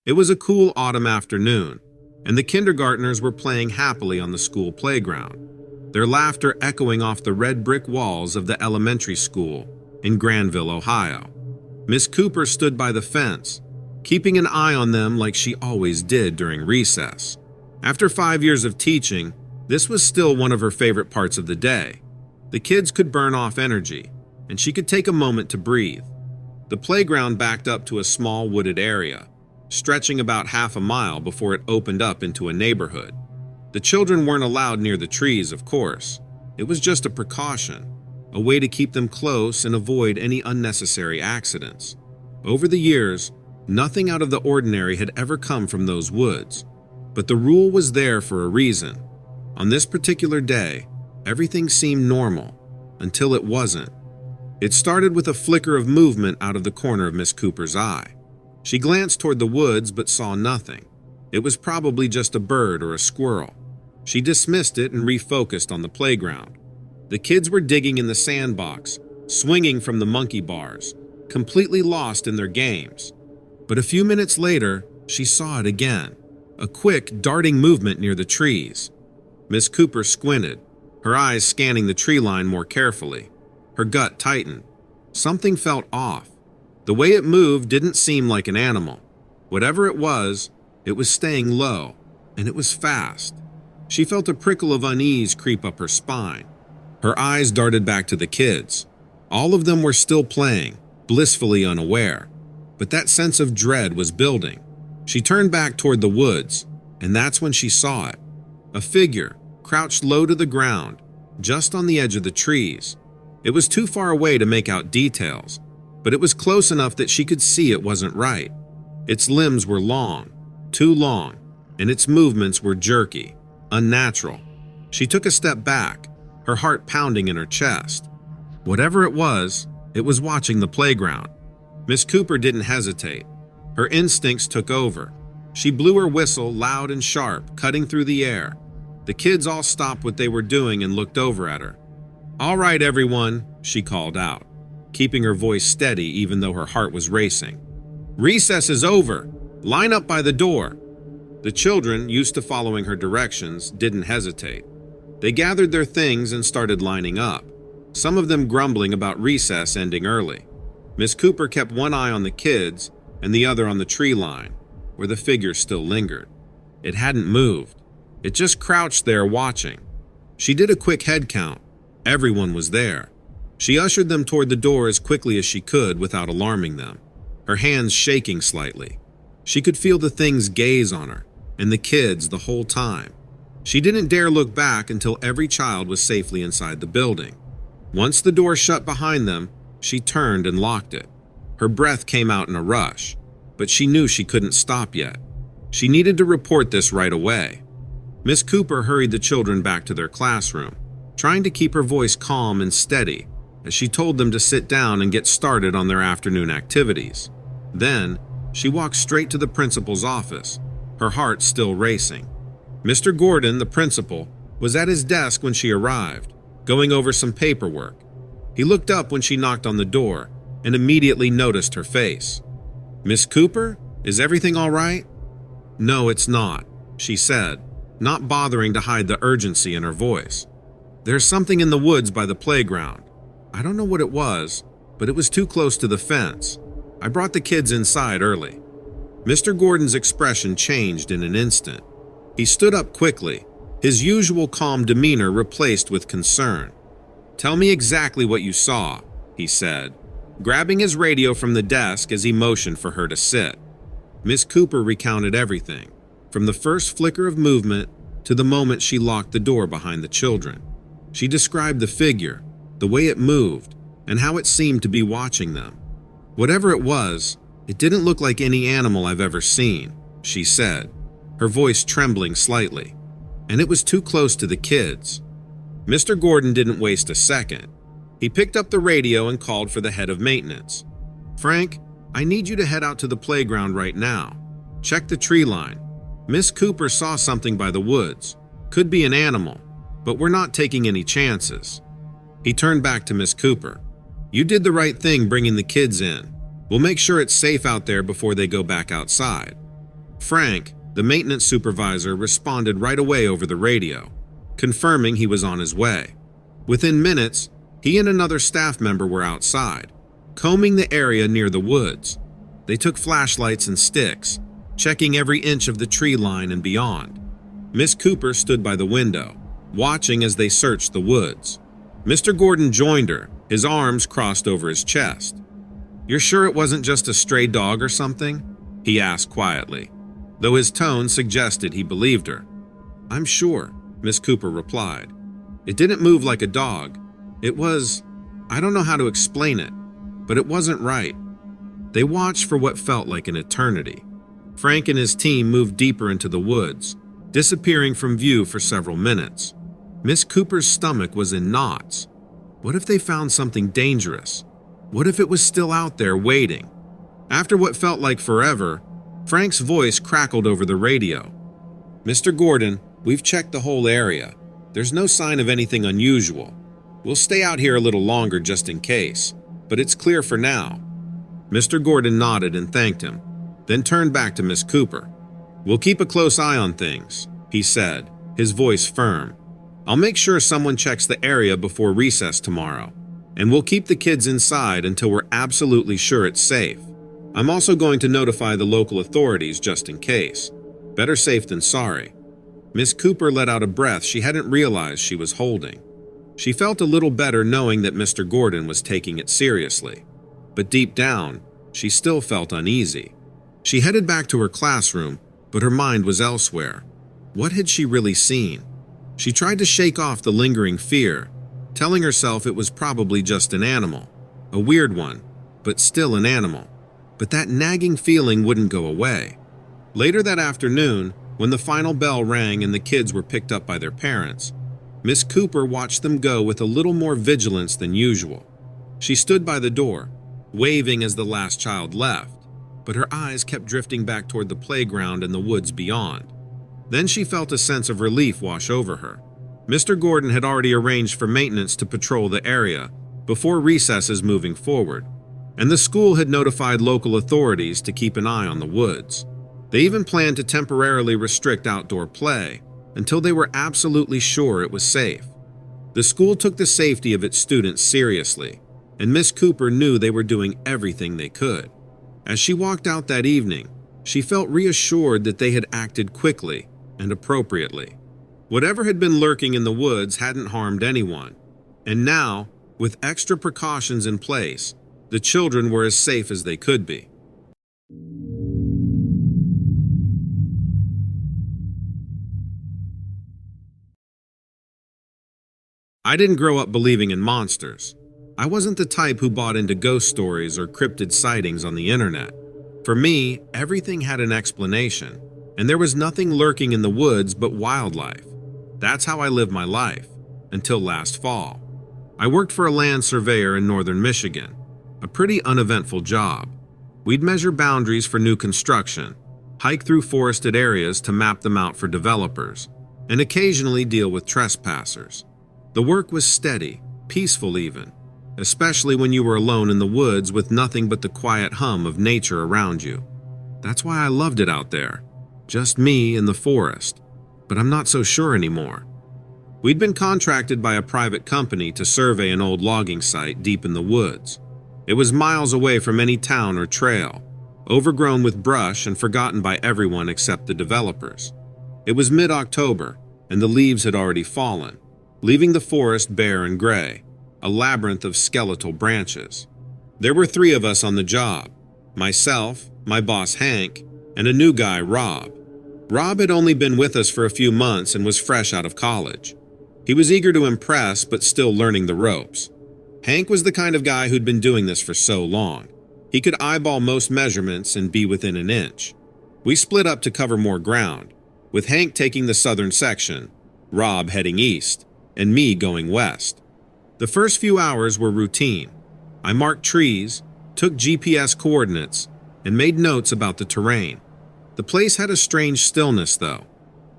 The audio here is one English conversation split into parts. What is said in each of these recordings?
It was a cool autumn afternoon, and the kindergartners were playing happily on the school playground, their laughter echoing off the red brick walls of the elementary school in Granville, Ohio. Miss Cooper stood by the fence, keeping an eye on them like she always did during recess. After 5 years of teaching, this was still one of her favorite parts of the day. The kids could burn off energy, and she could take a moment to breathe. The playground backed up to a small wooded area, stretching about half a mile before it opened up into a neighborhood. The children weren't allowed near the trees, of course. It was just a precaution, a way to keep them close and avoid any unnecessary accidents. Over the years, nothing out of the ordinary had ever come from those woods, but the rule was there for a reason. On this particular day, everything seemed normal, until it wasn't. It started with a flicker of movement out of the corner of Miss Cooper's eye. She glanced toward the woods but saw nothing. It was probably just a bird or a squirrel. She dismissed it and refocused on the playground. The kids were digging in the sandbox, swinging from the monkey bars, completely lost in their games. But a few minutes later, she saw it again, a quick, darting movement near the trees. Miss Cooper squinted, her eyes scanning the tree line more carefully. Her gut tightened. Something felt off. The way it moved didn't seem like an animal. Whatever it was staying low, and it was fast. She felt a prickle of unease creep up her spine. Her eyes darted back to the kids. All of them were still playing, blissfully unaware. But that sense of dread was building. She turned back toward the woods, and that's when she saw it. A figure, crouched low to the ground, just on the edge of the trees. It was too far away to make out details, but it was close enough that she could see it wasn't right. Its limbs were long, too long, and its movements were jerky, unnatural. She took a step back, her heart pounding in her chest. Whatever it was watching the playground. Miss Cooper didn't hesitate. Her instincts took over. She blew her whistle loud and sharp, cutting through the air. The kids all stopped what they were doing and looked over at her. "All right, everyone," she called out, keeping her voice steady even though her heart was racing. "Recess is over. Line up by the door." The children, used to following her directions, didn't hesitate. They gathered their things and started lining up, some of them grumbling about recess ending early. Miss Cooper kept one eye on the kids and the other on the tree line, where the figure still lingered. It hadn't moved. It just crouched there watching. She did a quick head count. Everyone was there. She ushered them toward the door as quickly as she could without alarming them, her hands shaking slightly. She could feel the thing's gaze on her, and the kids the whole time. She didn't dare look back until every child was safely inside the building. Once the door shut behind them, she turned and locked it. Her breath came out in a rush, but she knew she couldn't stop yet. She needed to report this right away. Miss Cooper hurried the children back to their classroom, trying to keep her voice calm and steady as she told them to sit down and get started on their afternoon activities. Then, she walked straight to the principal's office, her heart still racing. Mr. Gordon, the principal, was at his desk when she arrived, going over some paperwork. He looked up when she knocked on the door and immediately noticed her face. "Miss Cooper, is everything all right?" "No, it's not," she said, not bothering to hide the urgency in her voice. "There's something in the woods by the playground. I don't know what it was, but it was too close to the fence. I brought the kids inside early." Mr. Gordon's expression changed in an instant. He stood up quickly, his usual calm demeanor replaced with concern. "Tell me exactly what you saw," he said, grabbing his radio from the desk as he motioned for her to sit. Miss Cooper recounted everything, from the first flicker of movement to the moment she locked the door behind the children. She described the figure, the way it moved, and how it seemed to be watching them. "Whatever it was, it didn't look like any animal I've ever seen," she said, her voice trembling slightly. "And it was too close to the kids." Mr. Gordon didn't waste a second. He picked up the radio and called for the head of maintenance. "Frank, I need you to head out to the playground right now. Check the tree line. Miss Cooper saw something by the woods. Could be an animal, but we're not taking any chances." He turned back to Miss Cooper. "You did the right thing bringing the kids in. We'll make sure it's safe out there before they go back outside." Frank, the maintenance supervisor, responded right away over the radio, confirming he was on his way. Within minutes, he and another staff member were outside, combing the area near the woods. They took flashlights and sticks, checking every inch of the tree line and beyond. Miss Cooper stood by the window, watching as they searched the woods. Mr. Gordon joined her, his arms crossed over his chest. "You're sure it wasn't just a stray dog or something?" he asked quietly, though his tone suggested he believed her. "I'm sure," Miss Cooper replied. "It didn't move like a dog. It was, I don't know how to explain it, but it wasn't right." They watched for what felt like an eternity. Frank and his team moved deeper into the woods, disappearing from view for several minutes. Miss Cooper's stomach was in knots. What if they found something dangerous? What if it was still out there waiting? After what felt like forever, Frank's voice crackled over the radio. "Mr. Gordon, we've checked the whole area. There's no sign of anything unusual. We'll stay out here a little longer just in case, but it's clear for now." Mr. Gordon nodded and thanked him, then turned back to Miss Cooper. "We'll keep a close eye on things," he said, his voice firm. "I'll make sure someone checks the area before recess tomorrow, and we'll keep the kids inside until we're absolutely sure it's safe. I'm also going to notify the local authorities just in case. Better safe than sorry." Miss Cooper let out a breath she hadn't realized she was holding. She felt a little better knowing that Mr. Gordon was taking it seriously. But deep down, she still felt uneasy. She headed back to her classroom, but her mind was elsewhere. What had she really seen? She tried to shake off the lingering fear, telling herself it was probably just an animal, a weird one, but still an animal. But that nagging feeling wouldn't go away. Later that afternoon, when the final bell rang and the kids were picked up by their parents, Miss Cooper watched them go with a little more vigilance than usual. She stood by the door, waving as the last child left, but her eyes kept drifting back toward the playground and the woods beyond. Then she felt a sense of relief wash over her. Mr. Gordon had already arranged for maintenance to patrol the area before recesses moving forward, and the school had notified local authorities to keep an eye on the woods. They even planned to temporarily restrict outdoor play until they were absolutely sure it was safe. The school took the safety of its students seriously, and Miss Cooper knew they were doing everything they could. As she walked out that evening, she felt reassured that they had acted quickly and appropriately. Whatever had been lurking in the woods hadn't harmed anyone, and now, with extra precautions in place, the children were as safe as they could be. I didn't grow up believing in monsters. I wasn't the type who bought into ghost stories or cryptid sightings on the internet. For me, everything had an explanation, and there was nothing lurking in the woods but wildlife. That's how I lived my life, until last fall. I worked for a land surveyor in northern Michigan, a pretty uneventful job. We'd measure boundaries for new construction, hike through forested areas to map them out for developers, and occasionally deal with trespassers. The work was steady, peaceful even, especially when you were alone in the woods with nothing but the quiet hum of nature around you. That's why I loved it out there, just me in the forest, but I'm not so sure anymore. We'd been contracted by a private company to survey an old logging site deep in the woods. It was miles away from any town or trail, overgrown with brush and forgotten by everyone except the developers. It was mid-October, and the leaves had already fallen, leaving the forest bare and gray, a labyrinth of skeletal branches. There were 3 of us on the job: myself, my boss Hank, and a new guy, Rob. Rob had only been with us for a few months and was fresh out of college. He was eager to impress, but still learning the ropes. Hank was the kind of guy who'd been doing this for so long. He could eyeball most measurements and be within an inch. We split up to cover more ground, with Hank taking the southern section, Rob heading east, and me going west. The first few hours were routine. I marked trees, took GPS coordinates, and made notes about the terrain. The place had a strange stillness, though.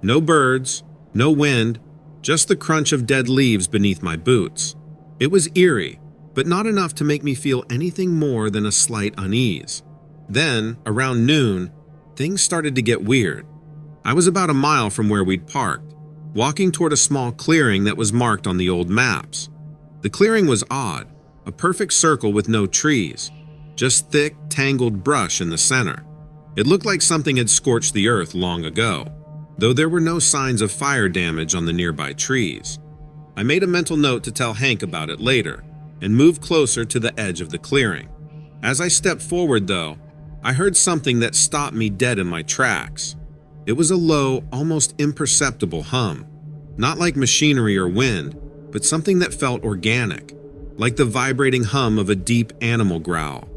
No birds, no wind, just the crunch of dead leaves beneath my boots. It was eerie, but not enough to make me feel anything more than a slight unease. Then, around noon, things started to get weird. I was about a mile from where we'd parked, walking toward a small clearing that was marked on the old maps. The clearing was odd, a perfect circle with no trees, just thick, tangled brush in the center. It looked like something had scorched the earth long ago, though there were no signs of fire damage on the nearby trees. I made a mental note to tell Hank about it later and moved closer to the edge of the clearing. As I stepped forward, though, I heard something that stopped me dead in my tracks. It was a low, almost imperceptible hum, not like machinery or wind, but something that felt organic, like the vibrating hum of a deep animal growl,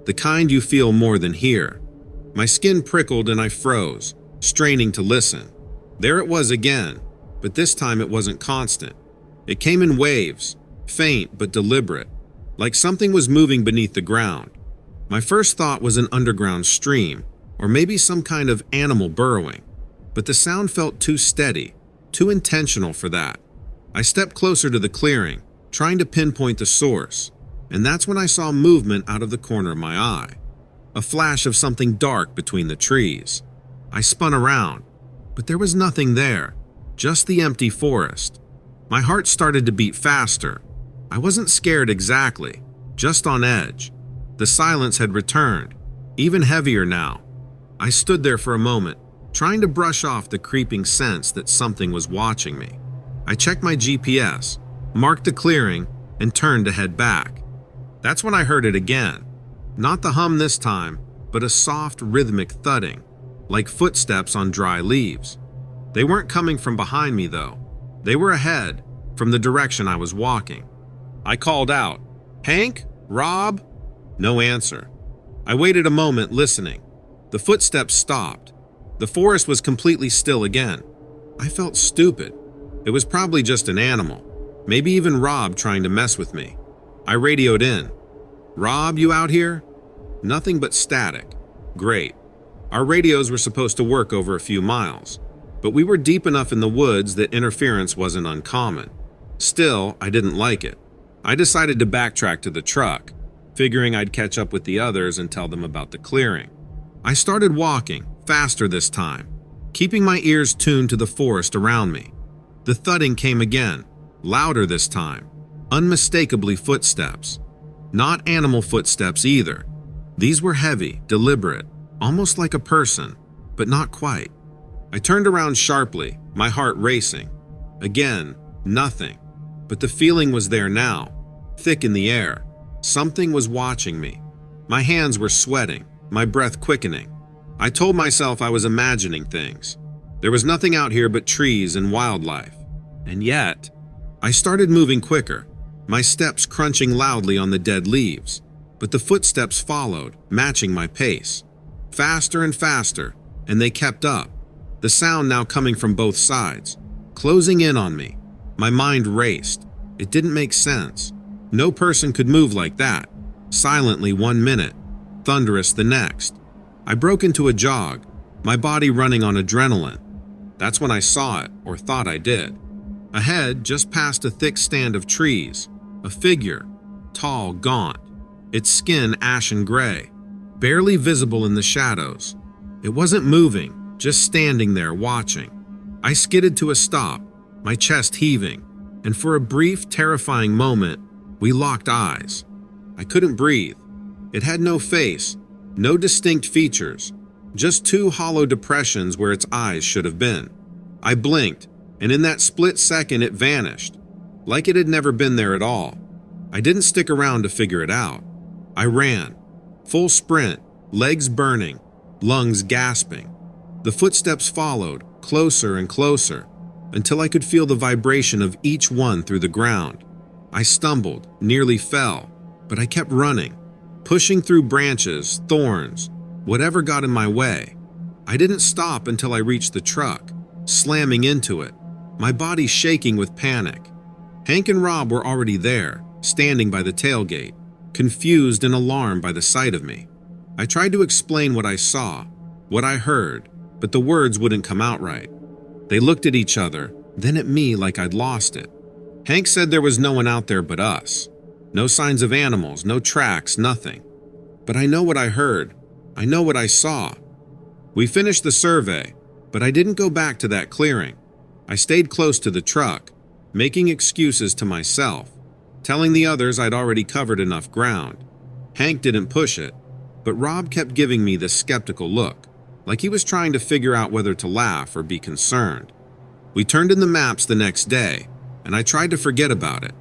the kind you feel more than hear. My skin prickled and I froze, straining to listen. There it was again, but this time it wasn't constant. It came in waves, faint but deliberate, like something was moving beneath the ground. My first thought was an underground stream, or maybe some kind of animal burrowing, but the sound felt too steady, too intentional for that. I stepped closer to the clearing, trying to pinpoint the source, and that's when I saw movement out of the corner of my eye. A flash of something dark between the trees. I spun around, but there was nothing there, just the empty forest. My heart started to beat faster. I wasn't scared exactly, just on edge. The silence had returned, even heavier now. I stood there for a moment, trying to brush off the creeping sense that something was watching me. I checked my GPS, marked the clearing, and turned to head back. That's when I heard it again. Not the hum this time, but a soft, rhythmic thudding, like footsteps on dry leaves. They weren't coming from behind me, though. They were ahead, from the direction I was walking. I called out, "Hank? Rob?" No answer. I waited a moment, listening. The footsteps stopped. The forest was completely still again. I felt stupid. It was probably just an animal, maybe even Rob trying to mess with me. I radioed in. "Rob, you out here?" Nothing but static. Great. Our radios were supposed to work over a few miles, but we were deep enough in the woods that interference wasn't uncommon. Still, I didn't like it. I decided to backtrack to the truck, figuring I'd catch up with the others and tell them about the clearing. I started walking, faster this time, keeping my ears tuned to the forest around me. The thudding came again, louder this time, unmistakably footsteps. Not animal footsteps either. These were heavy, deliberate, almost like a person, but not quite. I turned around sharply, my heart racing. Again, nothing, but the feeling was there now, thick in the air. Something was watching me. My hands were sweating, my breath quickening. I told myself I was imagining things. There was nothing out here but trees and wildlife. And yet, I started moving quicker, my steps crunching loudly on the dead leaves. But the footsteps followed, matching my pace. Faster and faster, and they kept up. The sound now coming from both sides, closing in on me. My mind raced. It didn't make sense. No person could move like that. Silently 1 minute, thunderous the next. I broke into a jog, my body running on adrenaline. That's when I saw it, or thought I did. Ahead, just past a thick stand of trees, a figure, tall, gaunt, its skin ashen gray, barely visible in the shadows. It wasn't moving, just standing there watching. I skidded to a stop, my chest heaving, and for a brief, terrifying moment, we locked eyes. I couldn't breathe. It had no face, no distinct features, just two hollow depressions where its eyes should have been. I blinked, and in that split second it vanished, like it had never been there at all. I didn't stick around to figure it out. I ran, full sprint, legs burning, lungs gasping. The footsteps followed, closer and closer, until I could feel the vibration of each one through the ground. I stumbled, nearly fell, but I kept running, pushing through branches, thorns, whatever got in my way. I didn't stop until I reached the truck, slamming into it, my body shaking with panic. Hank and Rob were already there, standing by the tailgate, confused and alarmed by the sight of me. I tried to explain what I saw, what I heard, but the words wouldn't come out right. They looked at each other, then at me like I'd lost it. Hank said there was no one out there but us. No signs of animals, no tracks, nothing. But I know what I heard. I know what I saw. We finished the survey, but I didn't go back to that clearing. I stayed close to the truck, making excuses to myself, telling the others I'd already covered enough ground. Hank didn't push it, but Rob kept giving me this skeptical look, like he was trying to figure out whether to laugh or be concerned. We turned in the maps the next day, and I tried to forget about it.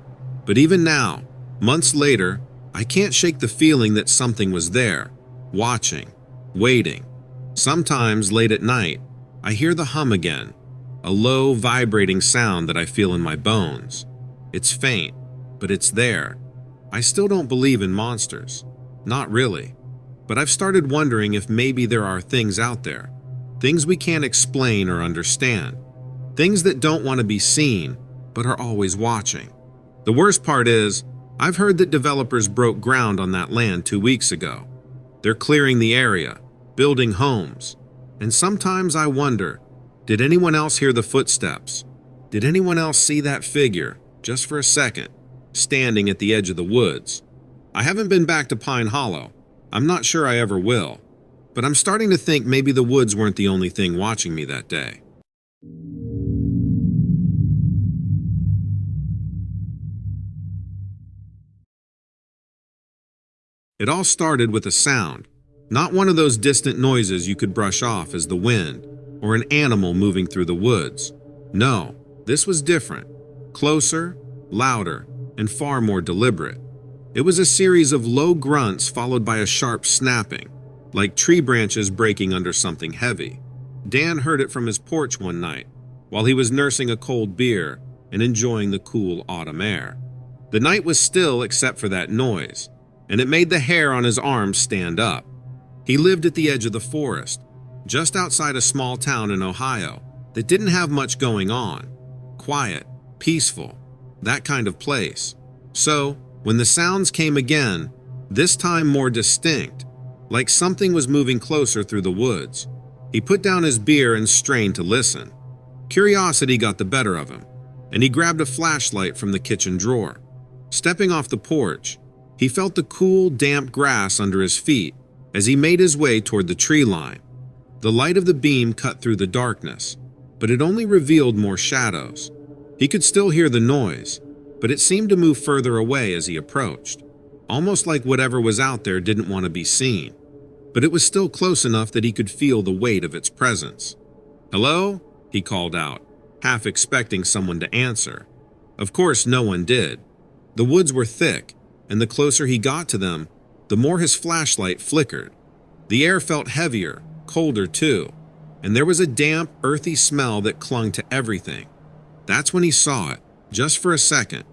But even now, months later, I can't shake the feeling that something was there, watching, waiting. Sometimes, late at night, I hear the hum again, a low, vibrating sound that I feel in my bones. It's faint, but it's there. I still don't believe in monsters. Not really. But I've started wondering if maybe there are things out there, things we can't explain or understand, things that don't want to be seen, but are always watching. The worst part is, I've heard that developers broke ground on that land 2 weeks ago. They're clearing the area, building homes, and sometimes I wonder, did anyone else hear the footsteps? Did anyone else see that figure, just for a second, standing at the edge of the woods? I haven't been back to Pine Hollow. I'm not sure I ever will, but I'm starting to think maybe the woods weren't the only thing watching me that day. It all started with a sound, not one of those distant noises you could brush off as the wind or an animal moving through the woods. No, this was different, closer, louder, and far more deliberate. It was a series of low grunts followed by a sharp snapping, like tree branches breaking under something heavy. Dan heard it from his porch one night, while he was nursing a cold beer and enjoying the cool autumn air. The night was still except for that noise, and it made the hair on his arms stand up. He lived at the edge of the forest, just outside a small town in Ohio that didn't have much going on. Quiet, peaceful, that kind of place. So, when the sounds came again, this time more distinct, like something was moving closer through the woods, he put down his beer and strained to listen. Curiosity got the better of him, and he grabbed a flashlight from the kitchen drawer. Stepping off the porch, he felt the cool, damp grass under his feet as he made his way toward the tree line. The light of the beam cut through the darkness, but it only revealed more shadows. He could still hear the noise, but it seemed to move further away as he approached, almost like whatever was out there didn't want to be seen. But it was still close enough that he could feel the weight of its presence. "Hello?" he called out, half expecting someone to answer. Of course, no one did. The woods were thick, and the closer he got to them, the more his flashlight flickered. The air felt heavier, colder too, and there was a damp, earthy smell that clung to everything. That's when he saw it, just for a second.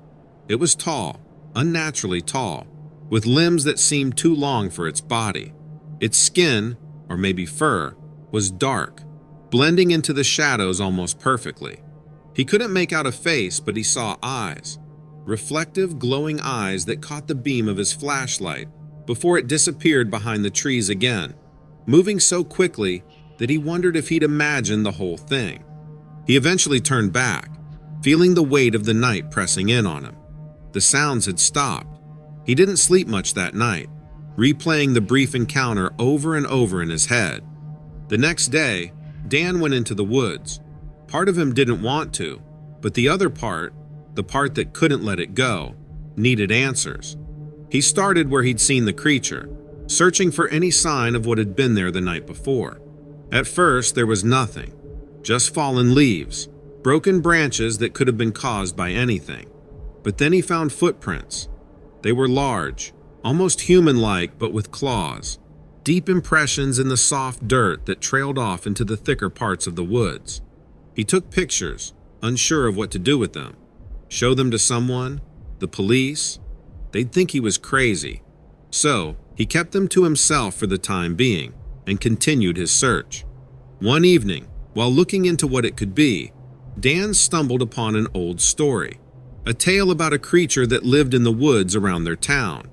It was tall, unnaturally tall, with limbs that seemed too long for its body. Its skin, or maybe fur, was dark, blending into the shadows almost perfectly. He couldn't make out a face, but he saw eyes, reflective, glowing eyes that caught the beam of his flashlight before it disappeared behind the trees again, moving so quickly that he wondered if he'd imagined the whole thing. He eventually turned back, feeling the weight of the night pressing in on him. The sounds had stopped. He didn't sleep much that night, replaying the brief encounter over and over in his head. The next day, Dan went into the woods. Part of him didn't want to, but the other part, the part that couldn't let it go, needed answers. He started where he'd seen the creature, searching for any sign of what had been there the night before. At first, there was nothing, just fallen leaves, broken branches that could have been caused by anything. But then he found footprints. They were large, almost human-like but with claws, deep impressions in the soft dirt that trailed off into the thicker parts of the woods. He took pictures, unsure of what to do with them. Show them to someone, the police? They'd think he was crazy. So, he kept them to himself for the time being and continued his search. One evening, while looking into what it could be, Dan stumbled upon an old story, a tale about a creature that lived in the woods around their town.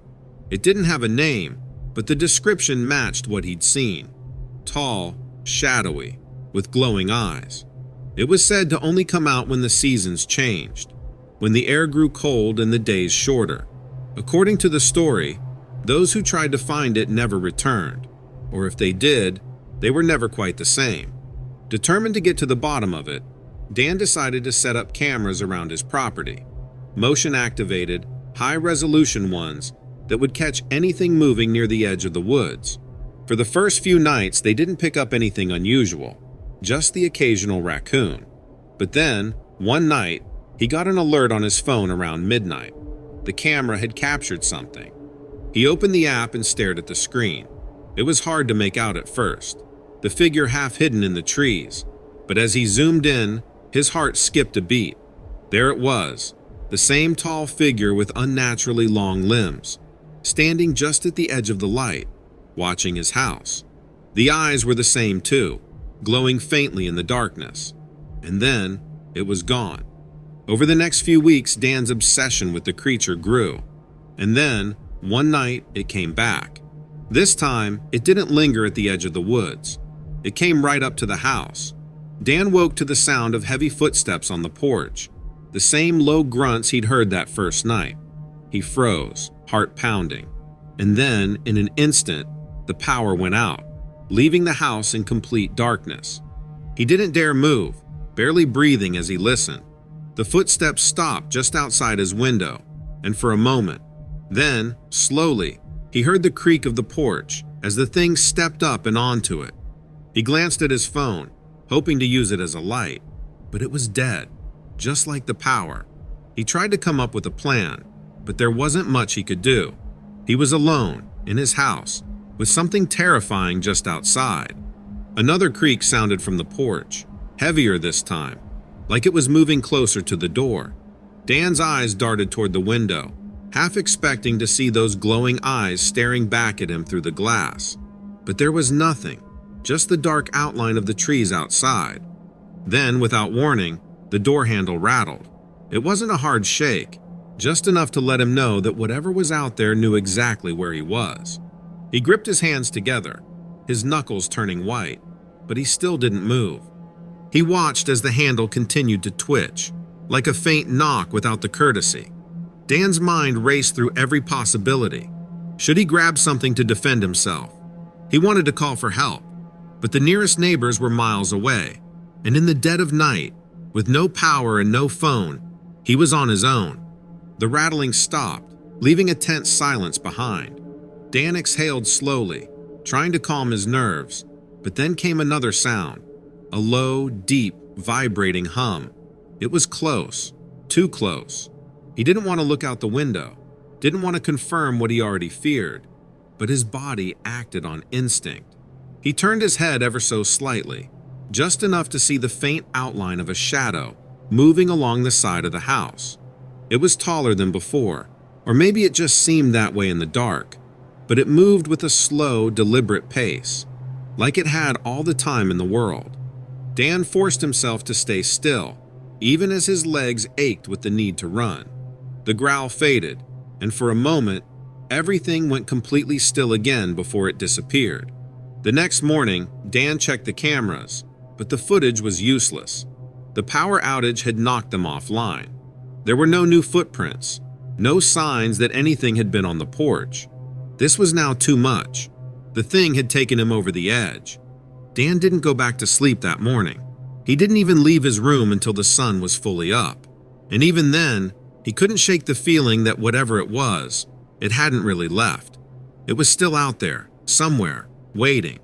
It didn't have a name, but the description matched what he'd seen. Tall, shadowy, with glowing eyes. It was said to only come out when the seasons changed, when the air grew cold and the days shorter. According to the story, those who tried to find it never returned, or if they did, They were never quite the same. Determined to get to the bottom of it, Dan decided to set up cameras around his property. Motion-activated, high-resolution ones that would catch anything moving near the edge of the woods. For the first few nights, they didn't pick up anything unusual, just the occasional raccoon. But then, one night, he got an alert on his phone around midnight. The camera had captured something. He opened the app and stared at the screen. It was hard to make out at first, the figure half hidden in the trees. But as he zoomed in, his heart skipped a beat. There it was, the same tall figure with unnaturally long limbs, standing just at the edge of the light, watching his house. The eyes were the same too, glowing faintly in the darkness. And then, it was gone. Over the next few weeks, Dan's obsession with the creature grew. And then, one night, it came back. This time, it didn't linger at the edge of the woods. It came right up to the house. Dan woke to the sound of heavy footsteps on the porch, the same low grunts he'd heard that first night. He froze, heart pounding. And then, in an instant, the power went out, leaving the house in complete darkness. He didn't dare move, barely breathing as he listened. The footsteps stopped just outside his window, and for a moment. Then, slowly, he heard the creak of the porch as the thing stepped up and onto it. He glanced at his phone, hoping to use it as a light, but it was dead, just like the power. He tried to come up with a plan, but there wasn't much he could do. He was alone, in his house, with something terrifying just outside. Another creak sounded from the porch, heavier this time, like it was moving closer to the door. Dan's eyes darted toward the window, half expecting to see those glowing eyes staring back at him through the glass. But there was nothing, just the dark outline of the trees outside. Then, without warning, the door handle rattled. It wasn't a hard shake, just enough to let him know that whatever was out there knew exactly where he was. He gripped his hands together, his knuckles turning white, but he still didn't move. He watched as the handle continued to twitch, like a faint knock without the courtesy. Dan's mind raced through every possibility. Should he grab something to defend himself? He wanted to call for help, but the nearest neighbors were miles away, and in the dead of night, with no power and no phone, he was on his own. The rattling stopped, leaving a tense silence behind. Dan exhaled slowly, trying to calm his nerves, but then came another sound, a low, deep, vibrating hum. It was close, too close. He didn't want to look out the window, didn't want to confirm what he already feared, but his body acted on instinct. He turned his head ever so slightly, just enough to see the faint outline of a shadow moving along the side of the house. It was taller than before, or maybe it just seemed that way in the dark, but it moved with a slow, deliberate pace, like it had all the time in the world. Dan forced himself to stay still, even as his legs ached with the need to run. The growl faded, and for a moment, everything went completely still again before it disappeared. The next morning, Dan checked the cameras, but the footage was useless. The power outage had knocked them offline. There were no new footprints, no signs that anything had been on the porch. This was now too much. The thing had taken him over the edge. Dan didn't go back to sleep that morning. He didn't even leave his room until the sun was fully up. And even then, he couldn't shake the feeling that whatever it was, it hadn't really left. It was still out there, somewhere, waiting.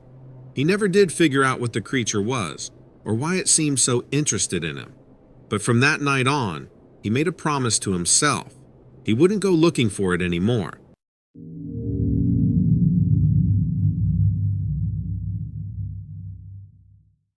He never did figure out what the creature was, or why it seemed so interested in him. But from that night on, he made a promise to himself. He wouldn't go looking for it anymore.